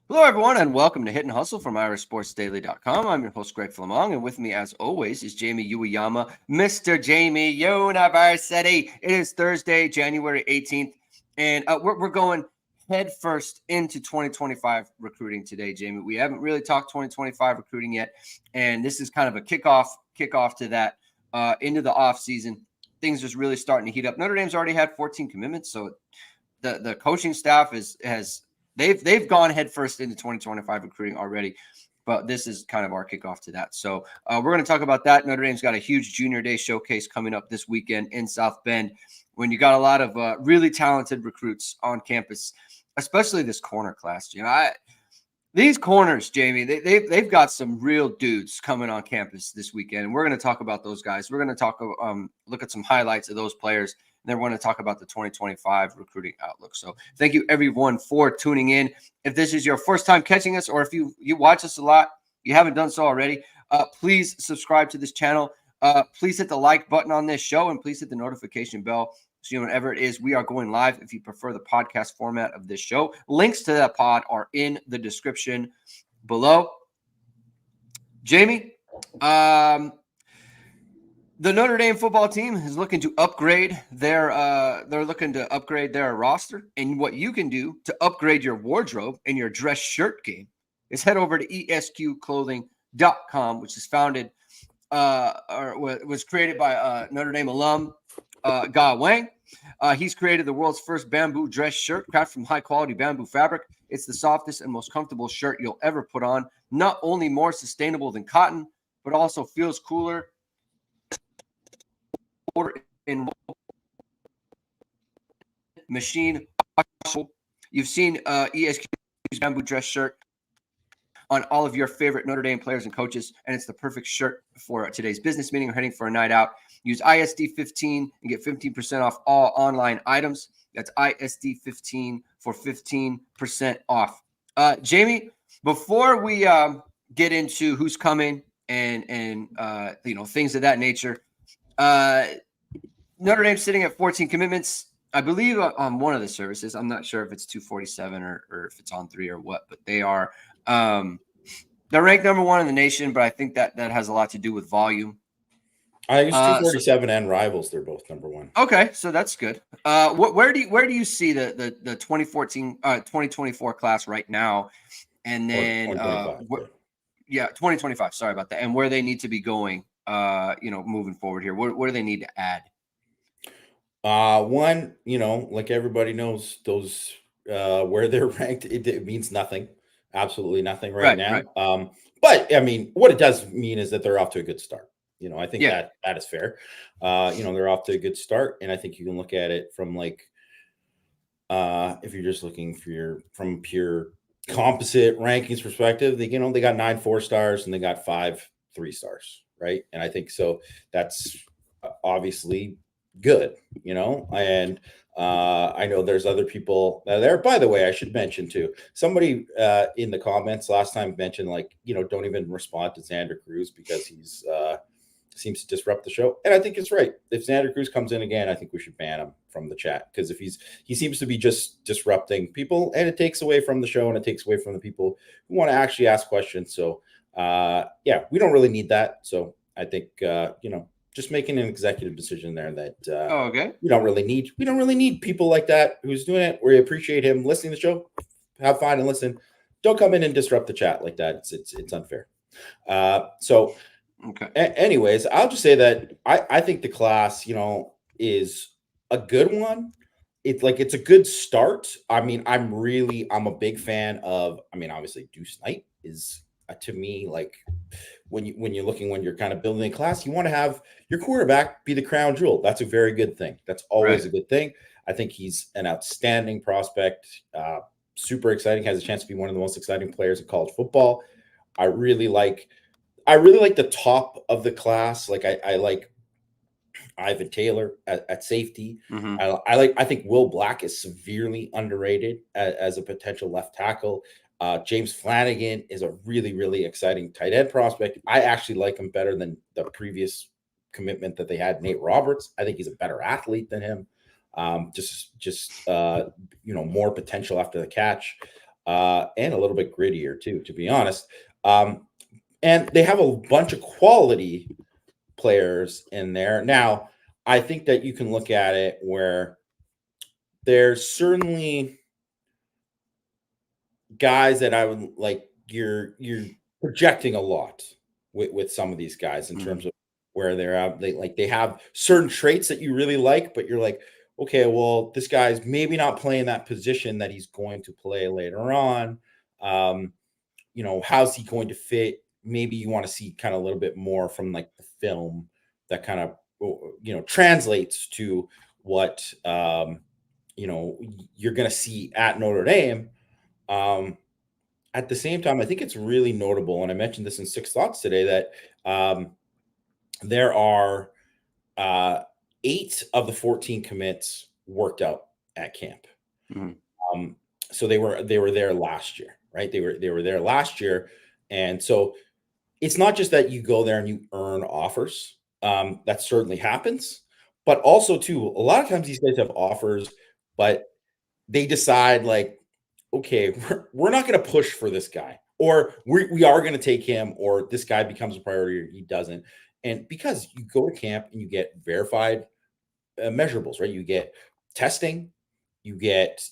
Hello, everyone, and welcome to Hit and Hustle from IrishSportsDaily.com. I'm your host, Greg Flamong, and with me, as always, is Jamie Uwayama, Mr. Jamie University. It is Thursday, January 18th, and we're going head first into 2025 recruiting today, Jamie. We haven't really talked 2025 recruiting yet, and this is kind of a kickoff to that into the off season. Things just really starting to heat up. Notre Dame's already had 14 commitments, so the coaching staff has they've gone headfirst into 2025 recruiting already, but this is kind of our kickoff to that. So we're going to talk about that. Notre Dame's got a huge Junior Day showcase coming up this weekend in South Bend, when you got a lot of really talented recruits on campus, especially this corner class. These corners, Jamie, they've got some real dudes coming on campus this weekend, and we're going to talk about those guys. We're going to talk look at some highlights of those players. And then we're going to talk about the 2025 recruiting outlook. So thank you, everyone, for tuning in. If this is your first time catching us, or if you watch us a lot, you haven't done so already, please subscribe to this channel. Please hit the like button on this show, and please hit the notification bell so whenever it is we are going live, if you prefer the podcast format of this show. Links to that pod are in the description below. Jamie, the Notre Dame football team is looking to upgrade their roster. And what you can do to upgrade your wardrobe and your dress shirt game is head over to ESQclothing.com, which is founded or was created by Notre Dame alum Ga Wang. He's created the world's first bamboo dress shirt crafted from high-quality bamboo fabric. It's the softest and most comfortable shirt you'll ever put on. Not only more sustainable than cotton, but also feels cooler. In machine washable. You've seen ESQ's bamboo dress shirt on all of your favorite Notre Dame players and coaches, and it's the perfect shirt for today's business meeting or heading for a night out. Use ISD15 and get 15% off all online items. That's ISD15 for 15% off. Jamie, before we get into who's coming and things of that nature, Notre Dame's sitting at 14 commitments, I believe, on one of the services. I'm not sure if it's 247 or if it's on 3 or what, but they are they're ranked number 1 in the nation, but I think that has a lot to do with volume. I think it's 247 and Rivals. They're both number 1. Okay, so that's good. Where do you see the 2024 class right now, and then 2025. Sorry about that. And where they need to be going, moving forward here. What do they need to add? One, like everybody knows, those where they're ranked, it means nothing, absolutely nothing right now. Right. But I mean, what it does mean is that they're off to a good start. I think that is fair. They're off to a good start, and I think you can look at it from if you're just looking from pure composite rankings perspective, they got 9 4-stars and they got 5 3-stars, right? And I think so that's obviously good, and I know there's other people there. By the way, I should mention too, somebody in the comments last time mentioned don't even respond to Xander Cruz because he's seems to disrupt the show. And I think it's right. If Xander Cruz comes in again, I think we should ban him from the chat, because if he seems to be just disrupting people, and it takes away from the show, and it takes away from the people who want to actually ask questions. So we don't really need that. So I think just making an executive decision there that we don't really need people like that who's doing it. We appreciate him listening to the show. Have fun and listen. Don't come in and disrupt the chat like that. It's unfair. Okay. Anyways, I'll just say that I think the class, is a good one. It's a good start. I mean, I'm a big fan of. I mean, obviously, Deuce Knight is to me when you're kind of building a class, you want to have your quarterback be the crown jewel. That's a very good thing. That's always a good thing. I think he's an outstanding prospect. Super exciting. Has a chance to be one of the most exciting players in college football. I really like the top of the class. I like Ivan Taylor at safety. Mm-hmm. I think Will Black is severely underrated as a potential left tackle. James Flanagan is a really, really exciting tight end prospect. I actually like him better than the previous commitment that they had, Nate Roberts. I think he's a better athlete than him. More potential after the catch. and a little bit grittier too, to be honest. And they have a bunch of quality players in there. Now, I think that you can look at it where there's certainly guys that I would like you're projecting a lot with some of these guys in terms of where they're at. They have certain traits that you really like, but you're like, okay, well, this guy's maybe not playing that position that he's going to play later on. How's he going to fit? Maybe you want to see kind of a little bit more from like the film that kind of translates to what you're going to see at Notre Dame. At the same time, I think it's really notable, and I mentioned this in Six Thoughts today, that there are 8 of the 14 commits worked out at camp. So they were there last year, right? They were there last year, and so it's not just that you go there and you earn offers. That certainly happens, but also too, a lot of times these guys have offers, but they decide like, okay, we're not going to push for this guy, or we are going to take him, or this guy becomes a priority or he doesn't. And because you go to camp and you get verified measurables, right? You get testing, you get,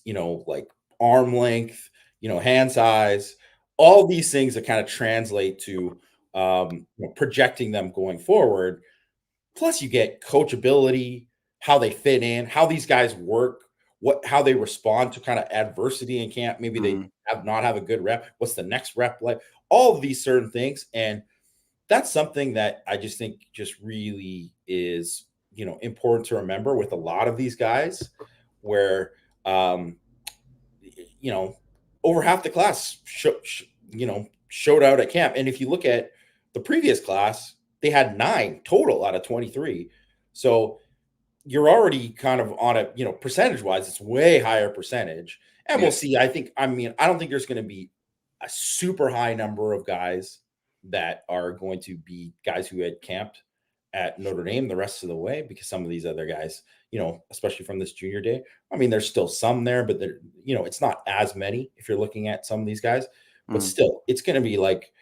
like arm length, hand size, all these things that kind of translate to projecting them going forward. Plus you get coachability, how they fit in, how these guys work, how they respond to kind of adversity in camp. Maybe they have a good rep. What's the next rep like? All of these certain things. And that's something that I just think just really is, important to remember with a lot of these guys where, over half the class, showed out at camp. And if you look at the previous class, they had 9 total out of 23. So you're already kind of on a, percentage wise, it's way higher percentage. And we'll see. I don't think there's going to be a super high number of guys that are going to be guys who had camped at Notre Dame the rest of the way, because some of these other guys, especially from this junior day, there's still some there, but they're, it's not as many if you're looking at some of these guys, but still it's going to be like,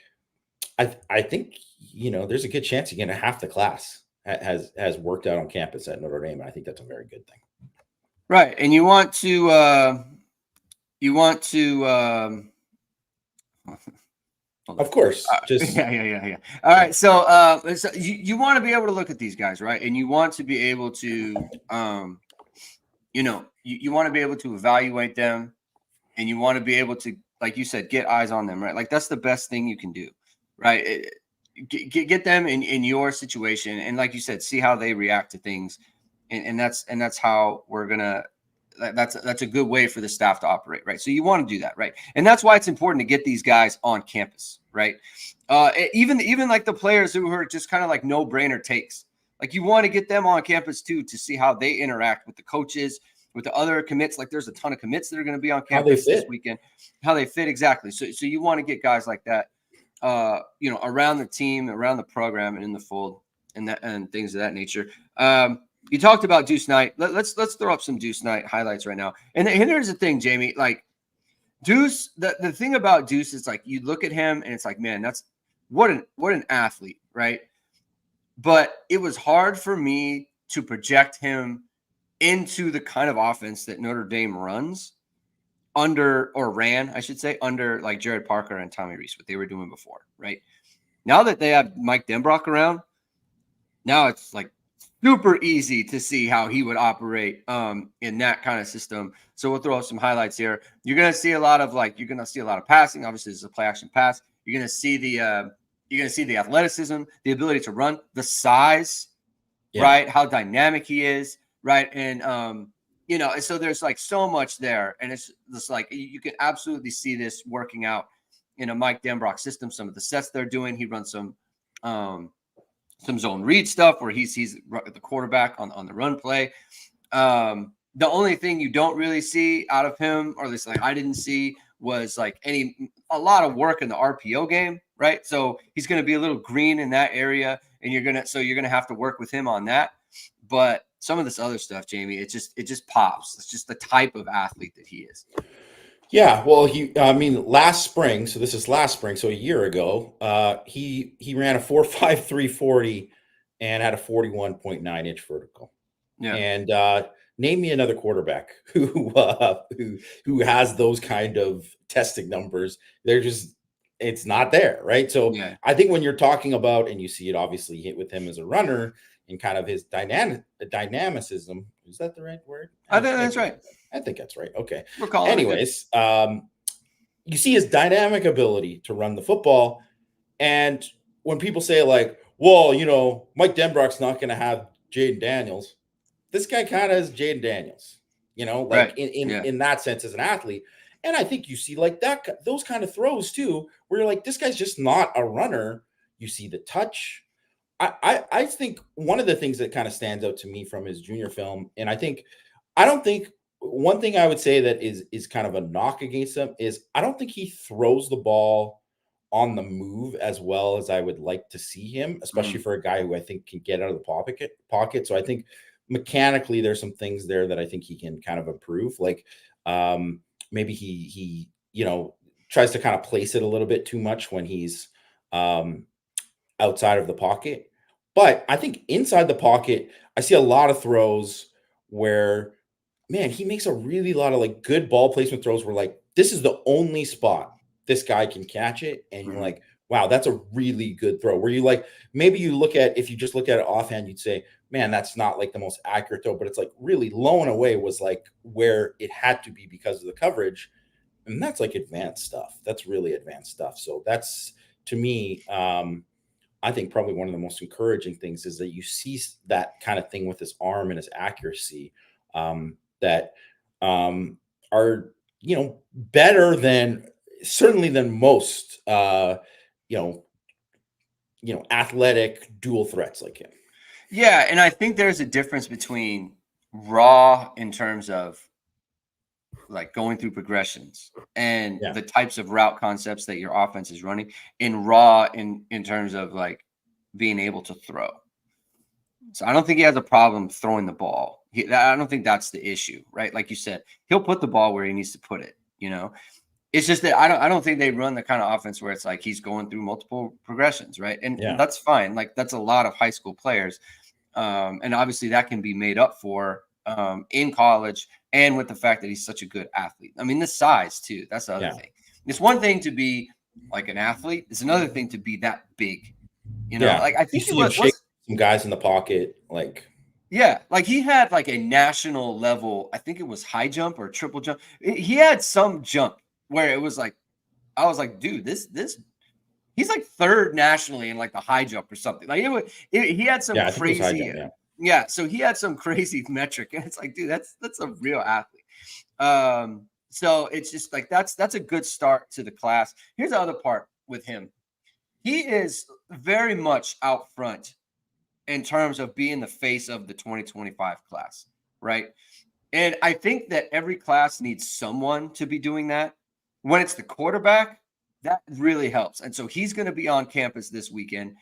I think, there's a good chance you're going to half the class has worked out on campus at Notre Dame. And I think that's a very good thing. Right. And you want to, of course. Yeah. All right. So, you want to be able to look at these guys, right? And you want to be able to, you want to be able to evaluate them, and you want to be able to, like you said, get eyes on them, right? Like that's the best thing you can do, right? Get them in your situation, and like you said, see how they react to things, and that's how we're gonna. That's a good way for the staff to operate, right? So you want to do that, right? And that's why it's important to get these guys on campus, right? Even like the players who are just kind of like no-brainer takes, like you want to get them on campus too to see how they interact with the coaches, with the other commits. Like there's a ton of commits that are going to be on campus this weekend. How they fit exactly. So you want to get guys like that, around the team, around the program, and in the fold, and things of that nature. You talked about Deuce Knight. Let's throw up some Deuce Knight highlights right now. And here's the thing, Jamie. Like Deuce, the thing about Deuce is like you look at him and it's like, man, that's what an athlete, right? But it was hard for me to project him into the kind of offense that Notre Dame runs ran, I should say, under like Jared Parker and Tommy Rees, what they were doing before, right? Now that they have Mike Denbrock around, now it's like super easy to see how he would operate in that kind of system. So we'll throw up some highlights here. You're going to see a lot of passing. Obviously, this is a play action pass. You're going to see the athleticism, the ability to run, the size, right? How dynamic he is, right? And so there's like so much there, and it's just like you can absolutely see this working out in a Mike Denbrock system. Some of the sets they're doing, he runs some zone read stuff where he's the quarterback on the run play. The only thing you don't really see out of him, or at least like I didn't see, was like a lot of work in the RPO game, right? So he's going to be a little green in that area, and you're going to have to work with him on that. But some of this other stuff, Jamie, it just pops. It's just the type of athlete that he is. Yeah, well, last spring, so this is last spring, so a year ago, he ran a 4.53 40 and had a 41.9 inch vertical. Yeah. And name me another quarterback who has those kind of testing numbers. They're just it's not there, right? So Yeah. I think when you're talking about, and you see it obviously hit with him as a runner and kind of his dynamicism, is that the right word? I think that's right. I think that's right. Okay. We're calling it good. Anyways, you see his dynamic ability to run the football. And when people say, like, well, Mike Denbrock's not going to have Jaden Daniels, this guy kind of is Jaden Daniels, like Right. in that sense as an athlete. And I think you see like those kind of throws too, where you're like, this guy's just not a runner. You see the touch. I think one of the things that kind of stands out to me from his junior film, and I don't think one thing I would say that is kind of a knock against him is I don't think he throws the ball on the move as well as I would like to see him, especially for a guy who I think can get out of the pocket. So I think mechanically there's some things there that I think he can kind of improve. Like maybe he tries to kind of place it a little bit too much when he's outside of the pocket. But I think inside the pocket, I see a lot of throws where, man, he makes a really lot of like good ball placement throws where like this is the only spot this guy can catch it. And you're like, wow, that's a really good throw. Where you like, maybe you look at, if you just look at it offhand, you'd say, man, that's not like the most accurate throw, but it's like really low and away was like where it had to be because of the coverage. And that's like advanced stuff. That's really advanced stuff. So that's, to me, I think probably one of the most encouraging things is that you see that kind of thing with his arm and his accuracy that are, better than certainly than most, athletic dual threats like him. Yeah. And I think there's a difference between raw in terms of like going through progressions and the types of route concepts that your offense is running, in raw in terms of like being able to throw. So I don't think he has a problem throwing the ball. I don't think that's the issue, right? Like you said, he'll put the ball where he needs to put it, It's just that I don't think they run the kind of offense where it's like he's going through multiple progressions, right? And that's fine. Like that's a lot of high school players. And obviously that can be made up for in college and with the fact that he's such a good athlete. I mean, the size too. That's the other thing. It's one thing to be like an athlete. It's another thing to be that big. Like I think you see some guys in the pocket, like like he had like a national level. I think it was high jump or triple jump. He had some jump where it was like, I was like, dude, this he's like third nationally in like the high jump or something. Like he had some crazy. Yeah, so he had some crazy metric, and it's like, dude, that's a real athlete. So it's just like that's a good start to the class. Here's the other part with him. He is very much out front in terms of being the face of the 2025 class, right? And I think that every class needs someone to be doing that. When it's the quarterback, that really helps. And so he's going to be on campus this weekend.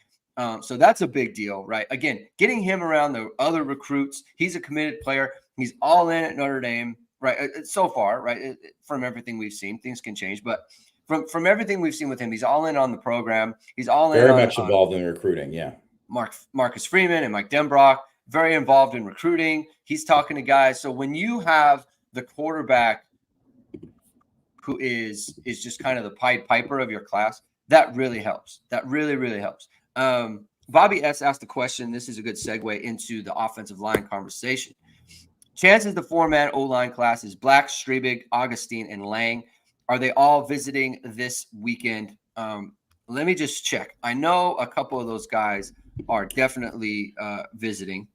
So that's a big deal, right? Again, getting him around the other recruits. He's a committed player. He's all in at Notre Dame, right? So far, right? From everything we've seen, things can change, but from everything we've seen with him, he's all in on the program. He's all in very much involved in recruiting. Yeah. Marcus Freeman and Mike Denbrock, very involved in recruiting. He's talking to guys. So when you have the quarterback who is just kind of the Pied Piper of your class, that really helps. That really, really helps. Bobby S. asked the question. This is a good segue into the offensive line conversation. Chances the four-man O-line class is Black, Strebig, Augustine, and Lang. Are they all visiting this weekend? Let me just check. I know a couple of those guys are definitely visiting.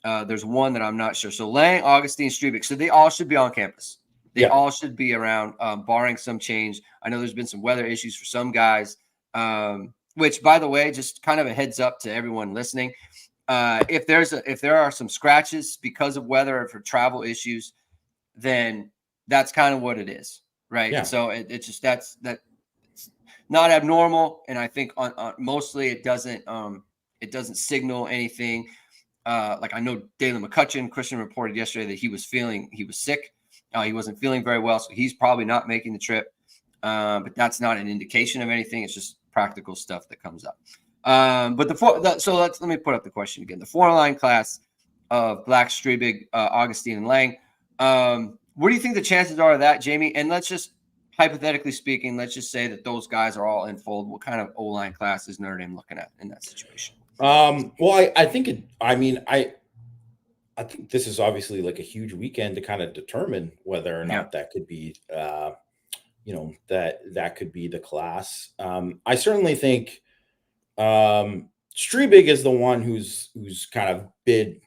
There's one that I'm not sure. So Lang, Augustine, Strebig. So they all should be on campus. They all should be around, barring some change. I know there's been some weather issues for some guys, which, by the way, just kind of a heads up to everyone listening. If there are some scratches because of weather or for travel issues, then that's kind of what it is, right? Yeah. So it's just that's not abnormal, and I think on mostly it doesn't signal anything. Like I know Dalen McCutcheon, Christian reported yesterday that he was sick. He wasn't feeling very well, so he's probably not making the trip. But that's not an indication of anything. It's just practical stuff that comes up. But so let me put up the question again. The 4-line class of Black, Strebig, Augustine, and Lang. What do you think the chances are of that, Jamie? And let's just, hypothetically speaking, let's just say that those guys are all in fold. What kind of O-line class is Notre Dame looking at in that situation? Well, I think I think this is obviously like a huge weekend to kind of determine whether or not that could be, that could be the class. I certainly think Strebig is the one who's kind of bid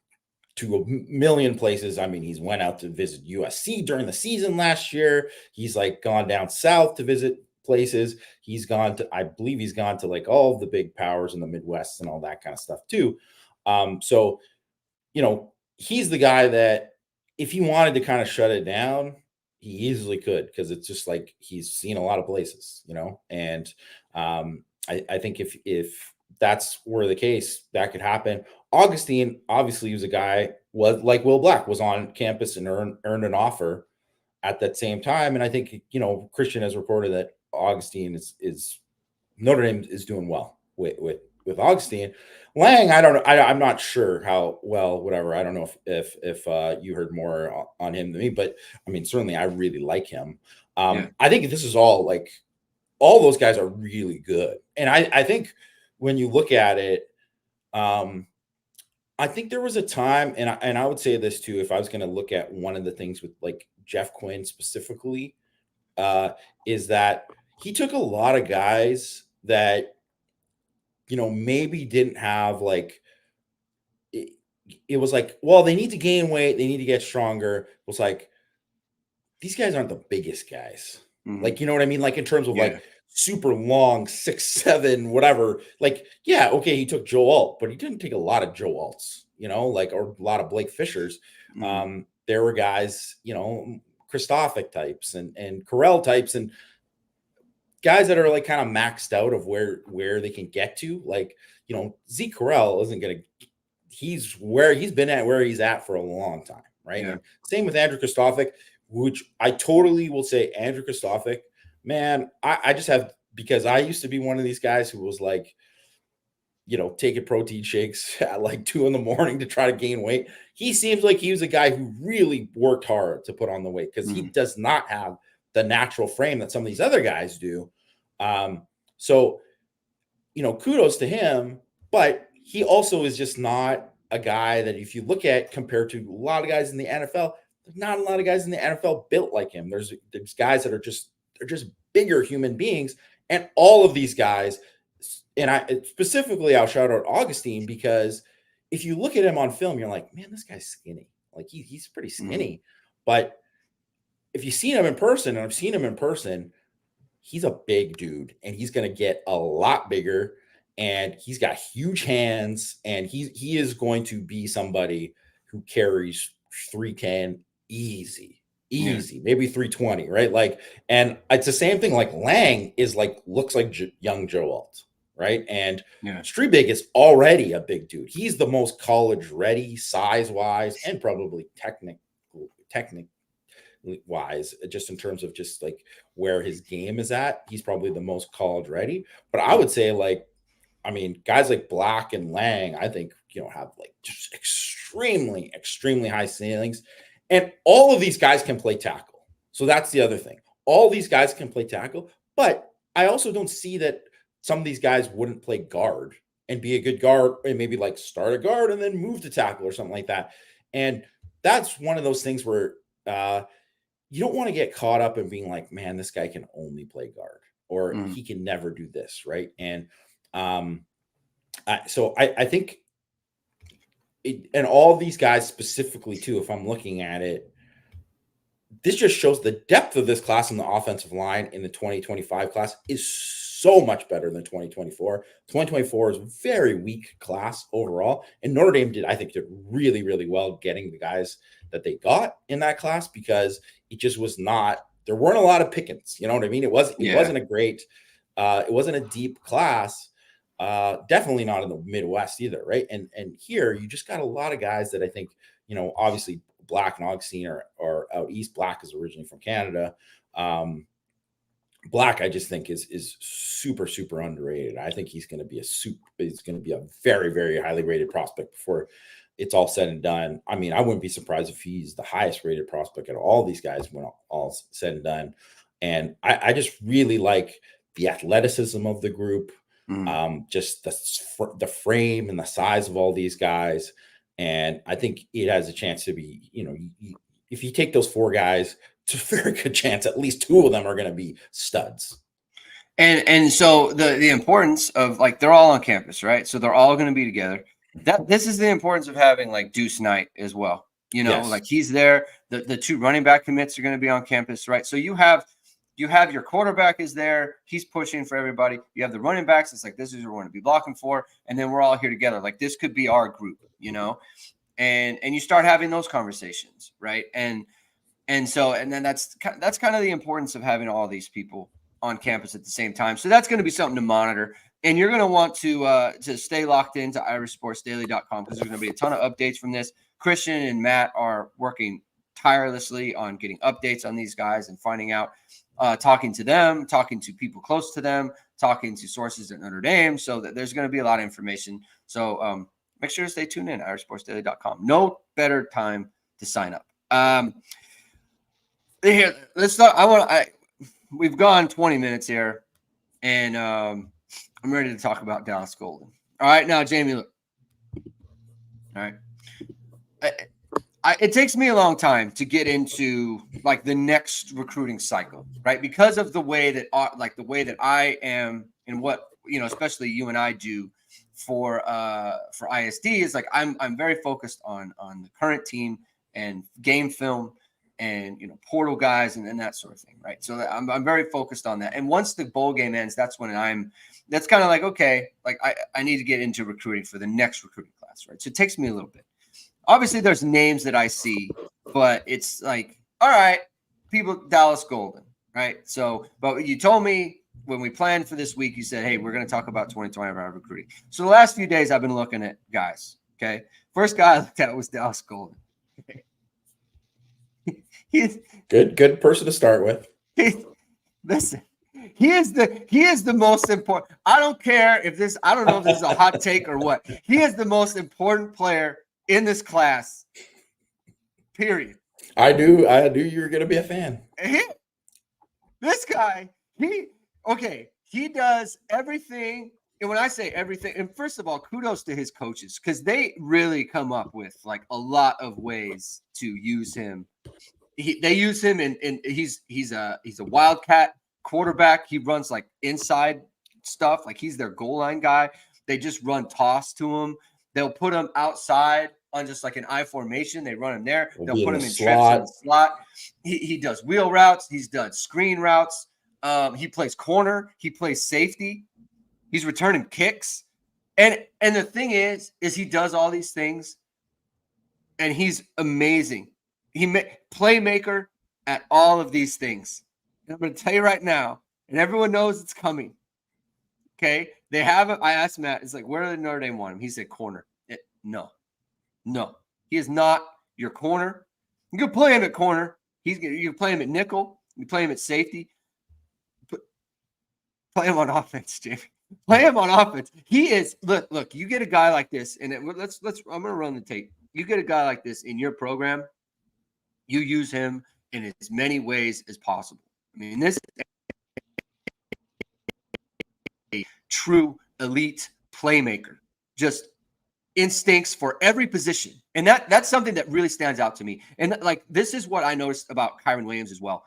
to a million places. I mean, he's went out to visit USC during the season last year. He's like gone down south to visit places. I believe he's gone to like all of the big powers in the Midwest and all that kind of stuff too. So, he's the guy that if he wanted to kind of shut it down, he easily could, because it's just like he's seen a lot of places, and I think if that's were the case, that could happen. Augustine, obviously, was a guy, was like Will Black, was on campus and earned an offer at that same time. And I think, Christian has reported that Augustine is Notre Dame is doing well with Augustine. Lang, I don't know. I'm not sure how well, whatever. I don't know if you heard more on him than me, but I mean, certainly I really like him. I think this is all those guys are really good. And I think when you look at it, I think there was a time, and I would say this too, if I was going to look at one of the things with like Jeff Quinn specifically, is that he took a lot of guys that, maybe didn't have it was like, well, they need to gain weight, they need to get stronger. It was like, these guys aren't the biggest guys. Mm-hmm. Like, you know what I mean? Like in terms of like super long, 6'7", whatever. Like, yeah, okay, he took Joe Alt, but he didn't take a lot of Joe Alts, or a lot of Blake Fishers. Mm-hmm. There were guys, Christophic types and Carell types and guys that are like kind of maxed out of where they can get to. Like, Zeke Carell isn't going to, he's been at where he's at for a long time. Right. Yeah. Same with Andrew Christophic, which I totally will say Andrew Christophic, man, I just have, because I used to be one of these guys who was like, taking protein shakes at like 2 a.m. to try to gain weight. He seems like he was a guy who really worked hard to put on the weight, because he does not have the natural frame that some of these other guys do. So, kudos to him, but he also is just not a guy that, if you look at compared to a lot of guys in the NFL, there's not a lot of guys in the NFL built like him. There's guys that are just bigger human beings. And all of these guys, and I'll shout out Augustine, because if you look at him on film, you're like, man, this guy's skinny. Like he's pretty skinny. But if you've seen him in person, and I've seen him in person, he's a big dude, and he's going to get a lot bigger, and he's got huge hands, and he is going to be somebody who carries 310 easy, maybe 320, right? Like, and it's the same thing. Like Lang is looks like young Joe Alt, right? And Strebig is already a big dude. He's the most college ready size wise, and probably technic wise, just in terms of just like where his game is at. He's probably the most college ready. But I would say guys like Black and Lang, I think, have like just extremely, extremely high ceilings. And all of these guys can play tackle. So that's the other thing. All these guys can play tackle, but I also don't see that some of these guys wouldn't play guard and be a good guard, and maybe like start a guard and then move to tackle or something like that. And that's one of those things where you don't want to get caught up in being like, man, this guy can only play guard, or he can never do this. Right. And so I think and all these guys specifically too, if I'm looking at it, this just shows the depth of this class in the offensive line in the 2025 class is so much better than 2024. 2024 is a very weak class overall. And Notre Dame did really, really well getting the guys that they got in that class, because it just was not, there weren't a lot of pickings. You know what I mean? It wasn't a great, it wasn't a deep class. Definitely not in the Midwest either. Right. And here you just got a lot of guys that I think, obviously Black and Augustine are out east. Black is originally from Canada. Black, I just think is super, super underrated. I think he's going to be a very, very highly rated prospect before it's all said and done. I mean, I wouldn't be surprised if he's the highest rated prospect out of all these guys when all said and done. And I just really like the athleticism of the group, just the frame and the size of all these guys. And I think it has a chance to be, if you take those 4 guys, it's a very good chance at least 2 of them are going to be studs. And so the importance of, like, they're all on campus, right? So they're all going to be together. This is the importance of having, like, Deuce Knight as well. Yes. Like, he's there. The 2 running back commits are going to be on campus, right? So you have your quarterback is there. He's pushing for everybody. You have the running backs. It's like, this is who we're going to be blocking for. And then we're all here together. Like, this could be our group, and you start having those conversations, right? And then that's kind of the importance of having all these people on campus at the same time. So that's going to be something to monitor. And you're going to want to stay locked into IrishSportsDaily.com, because there's going to be a ton of updates from this. Christian and Matt are working tirelessly on getting updates on these guys and finding out, talking to them, talking to people close to them, talking to sources at Notre Dame. So that there's going to be a lot of information. So make sure to stay tuned in, IrishSportsDaily.com. No better time to sign up. Here, let's start. We've gone 20 minutes here, and I'm ready to talk about Dallas Golden. All right, now, Jamie, look. All right. It takes me a long time to get into, like, the next recruiting cycle, right? Because of the way that I am, and what, especially you and I do for ISD, is like, I'm very focused on the current team and game film and portal guys and that sort of thing, right? So I'm very focused on that. And once the bowl game ends, that's when that's kind of like, okay, like I need to get into recruiting for the next recruiting class, right? So it takes me a little bit. Obviously, there's names that I see, but it's like, all right, people, Dallas Golden, right? So, but you told me when we planned for this week, you said, hey, we're going to talk about 2025 recruiting. So the last few days, I've been looking at guys, okay? First guy I looked at was Dallas Golden. He's good person to start with. Listen, he is the most important. I don't care if this, I don't know if this is a hot take or what. He is the most important player in this class, period. I knew you were going to be a fan. This guy, he does everything. And when I say everything, and first of all, kudos to his coaches, because they really come up with, like, a lot of ways to use him. They use him, and he's a wildcat quarterback. He runs, like, inside stuff, like he's their goal line guy. They just run toss to him. They'll put him outside on just like an I formation. They run him there. They'll put him in trips in the slot. He does wheel routes. He's done screen routes. He plays corner. He plays safety. He's returning kicks. And the thing is he does all these things, and he's amazing. Playmaker at all of these things. And I'm going to tell you right now, and everyone knows it's coming. Okay, they have it. I asked Matt, it's like, where did Notre Dame want him? He said corner. No, he is not your corner. You can play him at corner. You can play him at nickel. You can play him at safety. Play him on offense, Jamie. Play him on offense. He is. Look. You get a guy like this, and let's. I'm gonna run the tape. You get a guy like this in your program. You use him in as many ways as possible. I mean, this is a true elite playmaker. Just instincts for every position. And that's something that really stands out to me. And, like, this is what I noticed about Kyron Williams as well,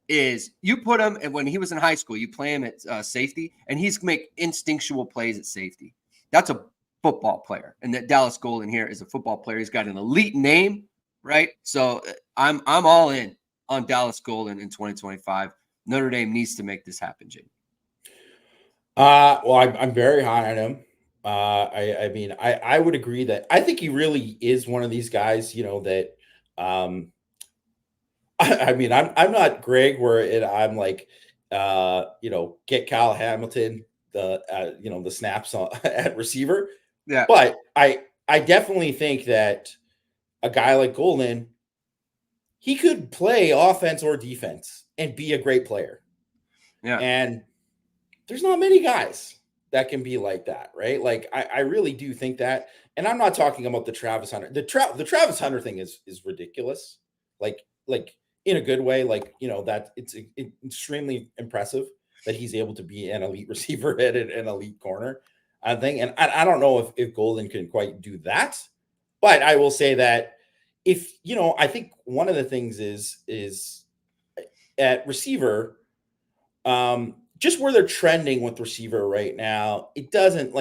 is you put him, and when he was in high school, you play him at safety, and he's make instinctual plays at safety. That's a football player. And that Dallas Golden here is a football player. He's got an elite name, right? So I'm all in on Dallas Golden in 2025. Notre Dame needs to make this happen, Jake. Well, I'm very high on him. I mean, I would agree that I think he really is one of these guys, that, I mean, I'm not Greg where I'm like, get Kyle Hamilton, the snaps at receiver. Yeah. But I definitely think that a guy like Golden he could play offense or defense and be a great player. Yeah. And there's not many guys that can be like that, right? Like I really do think that. And I'm not talking about the Travis Hunter. The Travis Hunter thing is ridiculous. Like in a good way, like, that it's extremely impressive that he's able to be an elite receiver at an elite corner, I think. And I don't know if Golden can quite do that, but I will say that if, I think one of the things is at receiver, just where they're trending with receiver right now, it doesn't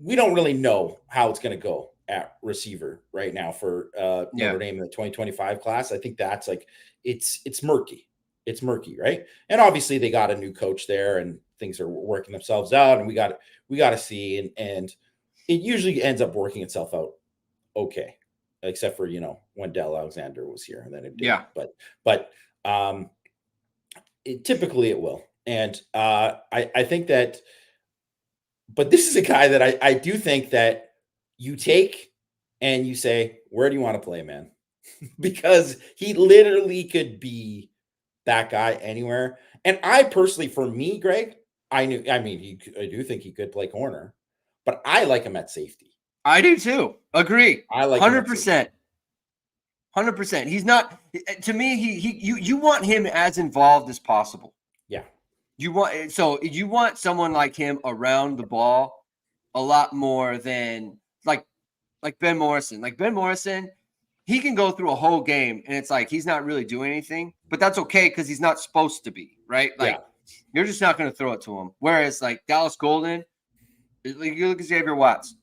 we don't really know how it's going to go at receiver right now for Notre Dame in the 2025 class. I think that's it's murky. It's murky, right? And obviously they got a new coach there and things are working themselves out, and we got to see, and it usually ends up working itself out okay, except for when Del Alexander was here, and then it did. Yeah. But typically it will. And I think that, but this is a guy that I do think that you take and you say, where do you want to play, man? Because he literally could be that guy anywhere. And I personally, for me, Greg, I do think he could play corner, but I like him at safety. I do too. Agree. I like 100%. 100%. He's not, to me, you want him as involved as possible. Yeah. You want someone like him around the ball a lot more than like Ben Morrison. Like Ben Morrison, he can go through a whole game and it's like he's not really doing anything, but that's okay because he's not supposed to be, right? Like you're just not going to throw it to him. Whereas like Dallas Golden, like you look at Xavier Watts,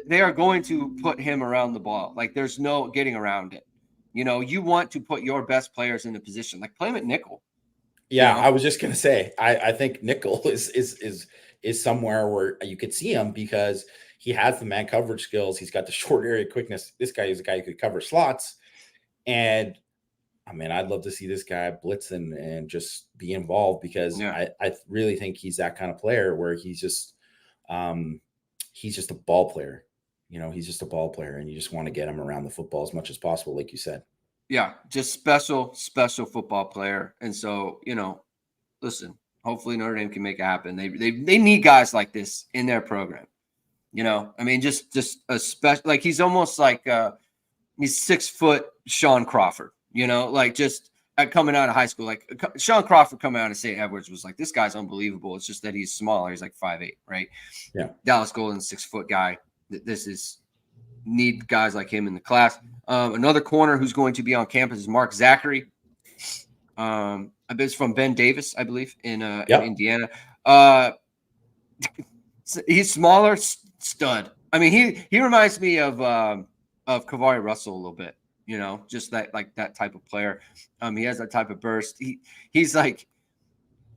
they are going to put him around the ball. Like there's no getting around it. You want to put your best players in the position, like play him at nickel. Yeah, I was just gonna say, I think nickel is somewhere where you could see him because he has the man coverage skills. He's got the short area quickness. This guy is a guy who could cover slots, and I mean, I'd love to see this guy blitz and just be involved because I really think he's that kind of player where he's just a ball player. He's just a ball player, and you just want to get him around the football as much as possible, like you said. Yeah, just special football player. And so, listen, hopefully Notre Dame can make it happen. They need guys like this in their program. I mean, just a special, like he's almost like he's 6 foot Sean Crawford, like just coming out of high school. Like Sean Crawford coming out of St. Edwards was like, this guy's unbelievable. It's just that he's smaller. He's like 5'8", right? Yeah. Dallas Golden, 6 foot guy. Need guys like him in the class. Another corner who's going to be on campus is Mark Zachary. I bet it's from Ben Davis, I believe, in Indiana. He's smaller, stud. I mean, he reminds me of Kavari Russell a little bit. Just that type of player. He has that type of burst. He's like.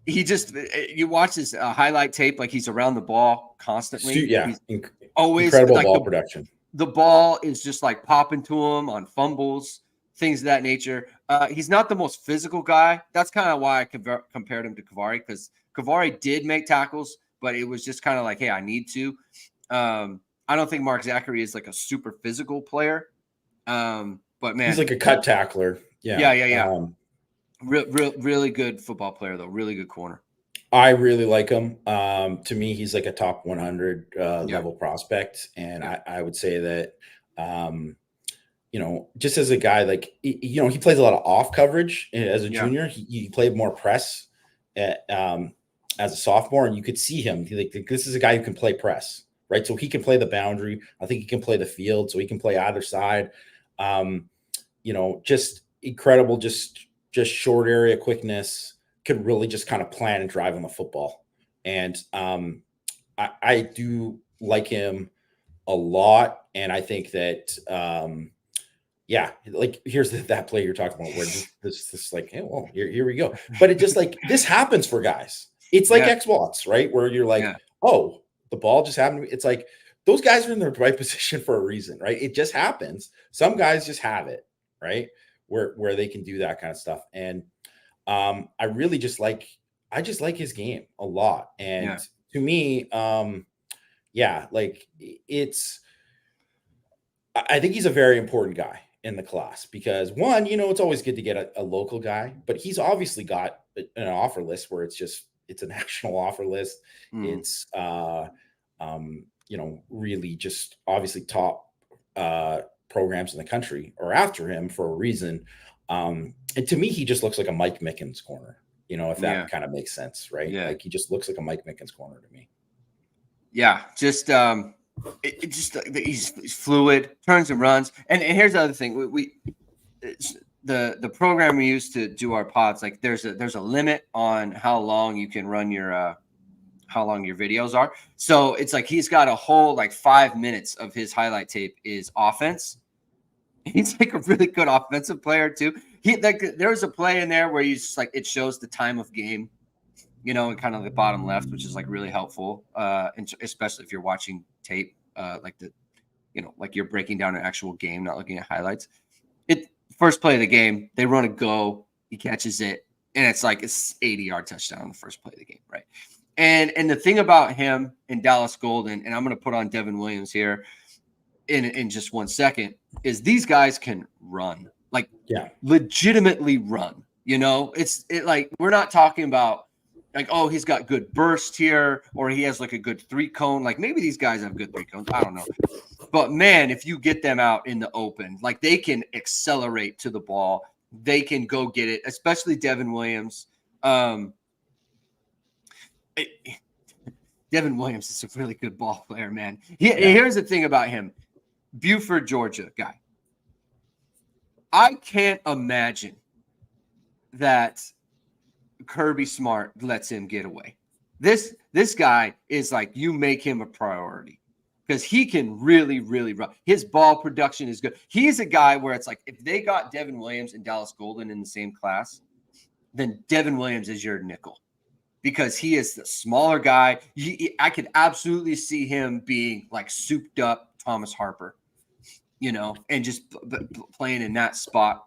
You watch his highlight tape, like he's around the ball constantly. Yeah, he's always incredible like ball production. The ball is just like popping to him on fumbles, things of that nature. He's not the most physical guy. That's kind of why I compared him to Kavari, because Kavari did make tackles, but it was just kind of like, hey, I need to. I don't think Mark Zachary is like a super physical player. But man, he's like a cut tackler. Yeah. Really good football player, though. Really good corner. I really like him. To me, he's like a top 100 level prospect. And I would say that, just as a guy, like, he plays a lot of off coverage as a junior. He played more press as a sophomore, and you could see him. This is a guy who can play press, right? So he can play the boundary. I think he can play the field, so he can play either side. Just incredible, just short area quickness, could really just kind of plan and drive on the football. And I do like him a lot. And I think that, here's that play you're talking about where this like, hey, well, here we go. But it just like, this happens for guys. It's like Xbox, right? Where you're like, oh, the ball just happened to me. It's like, those guys are in the right position for a reason, right? It just happens. Some guys just have it, right? Where they can do that kind of stuff. And I really just like his game a lot. And to me, I think he's a very important guy. in the class because one, it's always good to get a local guy, but he's obviously got an offer list where it's a national offer list. It's really just obviously top programs in the country are after him for a reason. And to me, he just looks like a Mike Mickens corner, if that kind of makes sense, right? Yeah. Like he just looks like a Mike Mickens corner to me. Yeah, just he's fluid, turns and runs. And here's the other thing: the program we use to do our pods, like there's a limit on how long you can run your videos are. So it's like he's got a whole like 5 minutes of his highlight tape is offense. He's like a really good offensive player too. There's a play in there where he's just like it shows the time of game, in kind of the bottom left, which is like really helpful, and especially if you're watching tape, like you're breaking down an actual game, not looking at highlights. First play of the game, they run a go, he catches it, and it's 80-yard touchdown on the first play of the game, right? And the thing about him and Dallas Golden, and I'm going to put on Devin Williams here in just 1 second, is these guys can run, legitimately run. We're not talking about he's got good burst here, or he has like a good 3-cone. Like maybe these guys have good 3-cones. I don't know. But man, if you get them out in the open, they can accelerate to the ball. They can go get it, especially Devin Williams. Devin Williams is a really good ball player, man. Here's the thing about him. Buford, Georgia guy. I can't imagine that Kirby Smart lets him get away. This guy is you make him a priority because he can really, really run. His ball production is good. He's a guy where it's if they got Devin Williams and Dallas Golden in the same class, then Devin Williams is your nickel because he is the smaller guy. I could absolutely see him being souped up Thomas Harper, and just playing in that spot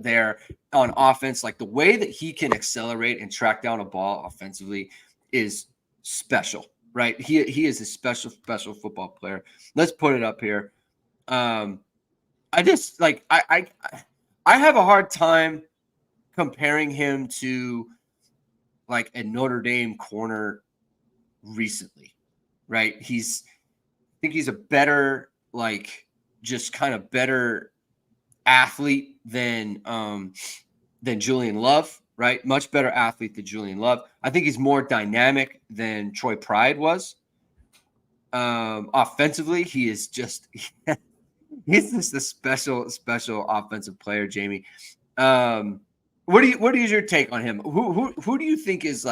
there on offense. The way that he can accelerate and track down a ball offensively is special, right? He is a special football player. Let's put it up here. I just I have a hard time comparing him to a Notre Dame corner recently, right? I think he's a better just kind of better athlete than Julian Love, right? Much better athlete than Julian Love. I think he's more dynamic than Troy Pride was. Offensively, he is just he's just a special offensive player, Jamie. What is your take on him? Who do you think is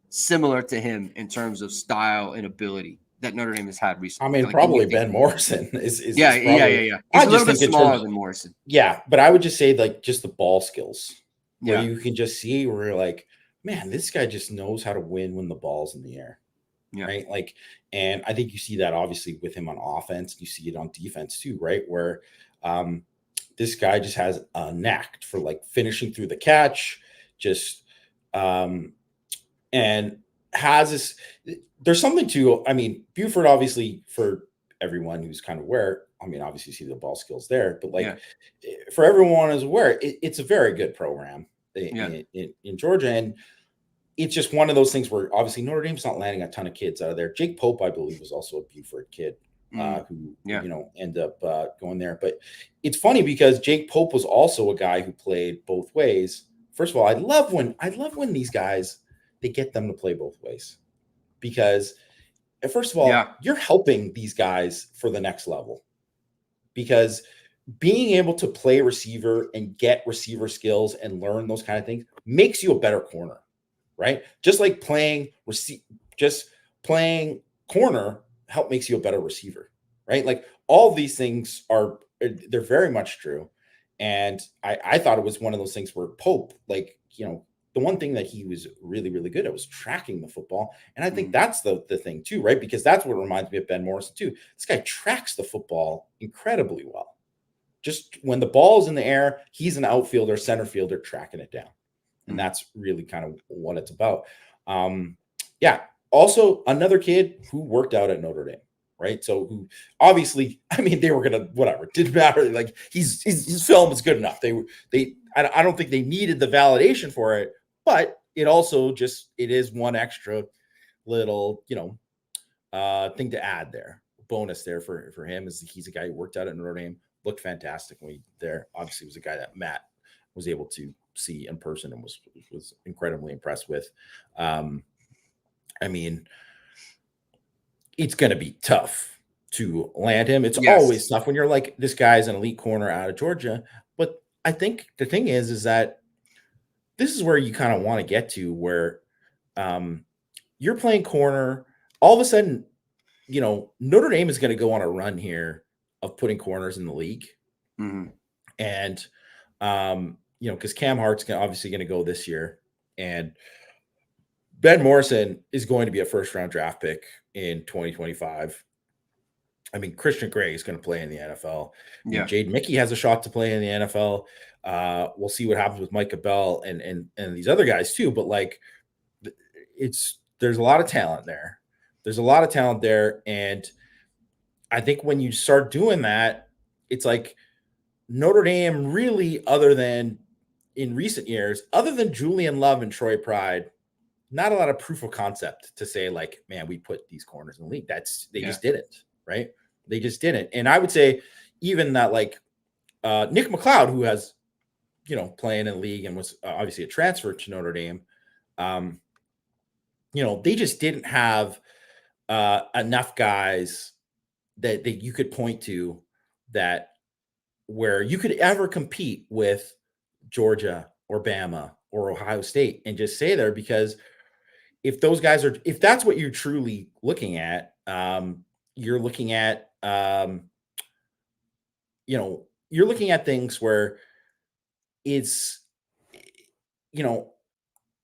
similar to him in terms of style and ability that Notre Dame has had recently? I mean, probably Ben Morrison is yeah. He's a little bit smaller than Morrison. Yeah, but I would just say just the ball skills where you can just see where you're man, this guy just knows how to win when the ball's in the air. Yeah. Right. And I think you see that obviously with him on offense. You see it on defense too, right? Where this guy just has a knack for finishing through the catch, just and has this. There's something to, Buford, obviously, for everyone who's kind of aware, obviously you see the ball skills there, but for everyone who's aware, it's a very good program in Georgia. And it's just one of those things where obviously Notre Dame's not landing a ton of kids out of there. Jake Pope, I believe, was also a Buford kid who ended up going there. But it's funny because Jake Pope was also a guy who played both ways. First of all, I love when these guys, they get them to play both ways. Because first of all, you're helping these guys for the next level, because being able to play receiver and get receiver skills and learn those kind of things makes you a better corner, right? Just like playing corner makes you a better receiver, right? All these things they're very much true. And I thought it was one of those things where Pope, the one thing that he was really, really good at was tracking the football. And I think that's the thing too, right? Because that's what reminds me of Ben Morrison too. This guy tracks the football incredibly well. Just when the ball's in the air, he's an outfielder, center fielder, tracking it down. And that's really kind of what it's about. Also another kid who worked out at Notre Dame, right? So who obviously, I mean, they were gonna whatever, didn't matter. Like his film was good enough. I don't think they needed the validation for it, but it also just it is one extra little thing to add there, bonus there for him. Is he's a guy who worked out at Notre Dame, looked fantastic when he there. Obviously, was a guy that Matt was able to see in person and was incredibly impressed with. I mean, it's going to be tough to land him. It's always tough when you're like, this guy's an elite corner out of Georgia. But I think the thing is that this is where you kind of want to get to, where you're playing corner. All of a sudden, Notre Dame is going to go on a run here of putting corners in the league. Mm-hmm. And, because Cam Hart's obviously going to go this year. And Ben Morrison is going to be a first-round draft pick in 2025. I mean, Christian Gray is going to play in the NFL. Yeah. Jade Mickey has a shot to play in the NFL. We'll see what happens with Micah Bell and these other guys too. But like, there's a lot of talent there. There's a lot of talent there. And I think when you start doing that, it's like Notre Dame really, other than in recent years, other than Julian Love and Troy Pride, not a lot of proof of concept to say like, man, we put these corners in the league. They just didn't, right? They just didn't. And I would say even that like Nick McLeod, who has, playing in the league and was obviously a transfer to Notre Dame, they just didn't have enough guys that you could point to that where you could ever compete with Georgia or Bama or Ohio State and just say there, because if those guys if that's what you're truly looking at, you're looking at, you're looking at things where it's,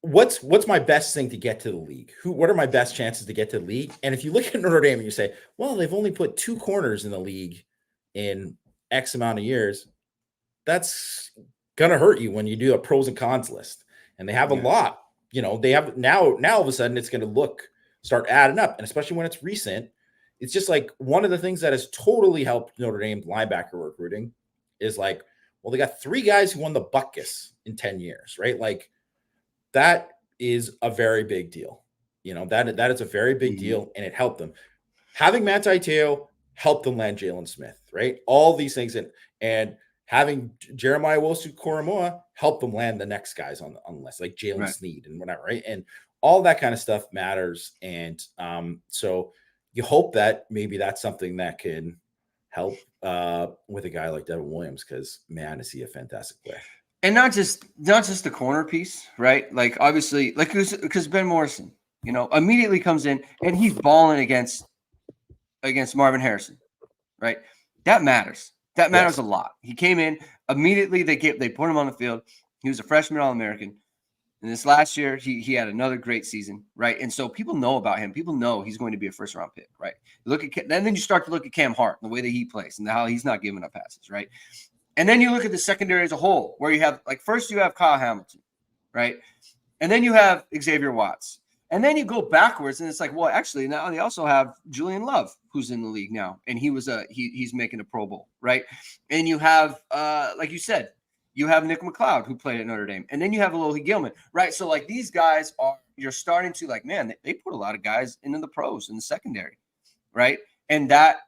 what's my best thing to get to the league? What are my best chances to get to the league? And if you look at Notre Dame and you say, well, they've only put 2 corners in the league in X amount of years, that's going to hurt you when you do a pros and cons list. And they have a lot. They have now all of a sudden it's going to start adding up. And especially when it's recent, it's just like one of the things that has totally helped Notre Dame linebacker recruiting is like, well, they got 3 guys who won the Butkus in 10 years, right? Like that is a very big deal. That is a very big deal, and it helped them. Having Matt Taiteo helped them land Jalen Smith, right? All these things, and having Jeremiah Wosu-Koromoa help them land the next guys on the list, like Jalen Sneed and whatever, right? And all that kind of stuff matters. And so you hope that maybe that's something that can help with a guy like Devin Williams, because man, is he a fantastic player. And not just the corner piece, right? Like obviously, like because Ben Morrison, immediately comes in and he's balling against Marvin Harrison, right? That matters. That matters a lot. He came in immediately. They put him on the field. He was a freshman All-American. And this last year, he had another great season, right? And so people know about him. People know he's going to be a first-round pick, right? Then you start to look at Cam Hart, the way that he plays, and how he's not giving up passes, right? And then you look at the secondary as a whole, where you have first you have Kyle Hamilton, right? And then you have Xavier Watts. And then you go backwards, and it's like, well, actually, now they also have Julian Love, who's in the league now, and he's making a Pro Bowl, right? And you have, like you said, you have Nick McLeod, who played at Notre Dame, and then you have Alohi Gilman, right? So like these guys you're starting to like, man, they put a lot of guys into the pros in the secondary, right? And that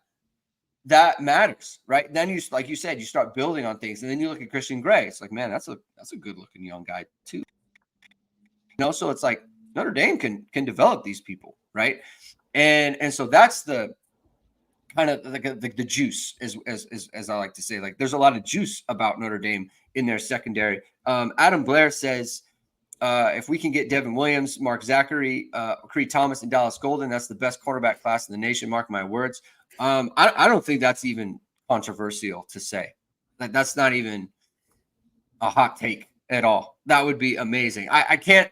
matters, right? Then you, like you said, you start building on things, and then you look at Christian Gray. It's like, man, that's a good looking young guy too. So it's like, Notre Dame can develop these people, right? And so that's the kind of like the juice, as I like to say. Like there's a lot of juice about Notre Dame in their secondary. Adam Blair says if we can get Devin Williams, Mark Zachary, Creed Thomas, and Dallas Golden, that's the best quarterback class in the nation. Mark my words. I don't think that's even controversial to say. That's not even a hot take at all. That would be amazing. I can't